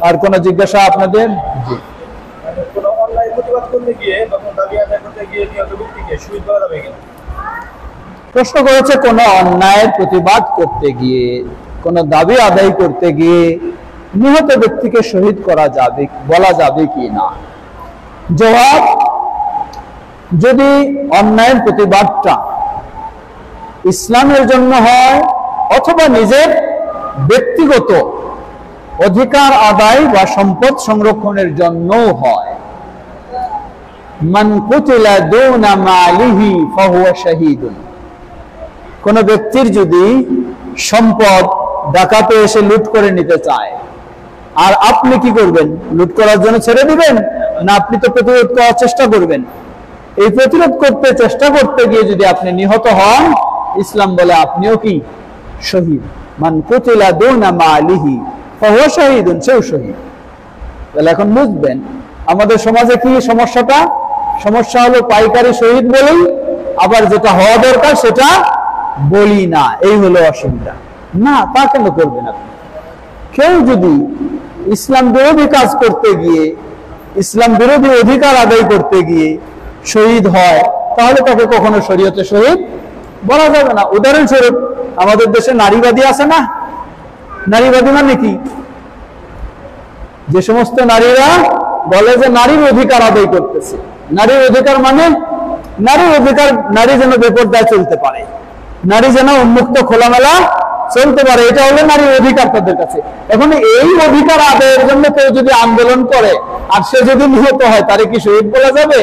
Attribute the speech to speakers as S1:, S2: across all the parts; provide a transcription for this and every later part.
S1: আর কোন জিজ্ঞাসা আপনাদের? জি,
S2: কোনো অনলাইন প্রতিবাদ করতে গিয়ে বা কোনো দাবি আদায় করতে গিয়ে নিহত ব্যক্তিকে শহীদ বলা যাবে কিনা?
S1: প্রশ্ন করেছে কোন অন্যায়ের প্রতিবাদ করতে গিয়ে, কোন দাবি আদায় করতে গিয়ে নিহত ব্যক্তিকে শহীদ করা যাবে, বলা যাবে কি না। জবাব, যদি অন্যায়ের প্রতিবাদটা ইসলামের জন্য হয় অথবা নিজের ব্যক্তিগত অধিকার আদায় বা সম্পদ সংরক্ষণের জন্যও হয়, মান কুতিলা দুনা মালিহি ফাহুয়া শাহীদুন, কোন ব্যক্তির যদি সম্পদ ডাকাতে এসে লুট করে নিতে চায়, আর আপনি কি করবেন? লুট করার জন্য ছেড়ে দিবেন না আপনি তো প্রতিরোধ করার চেষ্টা করবেন? এই প্রতিরোধ করতে চেষ্টা করতে গিয়ে যদি আপনি নিহত হন, ইসলাম বলে আপনিও কি শহীদ। মান কুতিলা দুনা মালিহি ফাহুয়া শাহীদুন, সেও শহীদ। তাহলে এখন বুঝবেন আমাদের সমাজে কি সমস্যাটা। সমস্যা হলো পাইকারি শহীদ বলেই, আবার যেটা হওয়া দরকার সেটা বলি না, এই হলো অসুবিধা। না, তা কেন করবেন আপনি? কেউ যদি ইসলাম বিরোধী কাজ করতে গিয়ে, ইসলাম বিরোধী অধিকার আদায় করতে গিয়ে শহীদ হয়, তাহলে তাকে কখনো শরীয়তে শহীদ বলা যাবে না। উদাহরণস্বরূপ আমাদের দেশে নারীবাদী আছে না? নারীবাদী মানে কি? যে সমস্ত নারীরা বলে যে নারীর অধিকার আদায় করতেছে। নারীর অধিকার মানে নারীর অধিকার, নারী যেন বেপরদায় চলতে পারে, নারী যেন উন্মুক্ত খোলামেলা চলতে পারে, এটা হলো নারীর অধিকার তাদের কাছে। এখন এই অধিকার আদায়ের জন্য কেউ যদি আন্দোলন করে আর সে যদি নিহত হয়, তারে কি শহীদ বলা যাবে?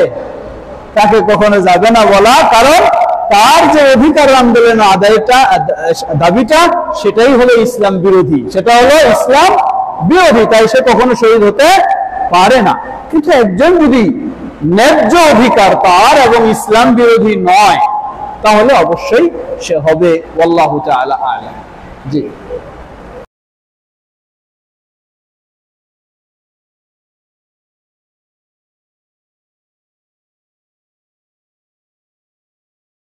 S1: তাকে কখনো যাবে না বলা, কারণ তার যে অধিকার আন্দোলন আদায়টা, দাবিটা, সেটাই হলো ইসলাম বিরোধী, সেটা হলো ইসলাম বিরোধী, তাই সে কখনো শহীদ হতে পারে না। কিন্তু একজন যদি ন্যায্য অধিকার তার এবং ইসলাম বিরোধী নয়, তাহলে অবশ্যই সে হবে। আল্লাহু তাআলা আ'লাম। জি।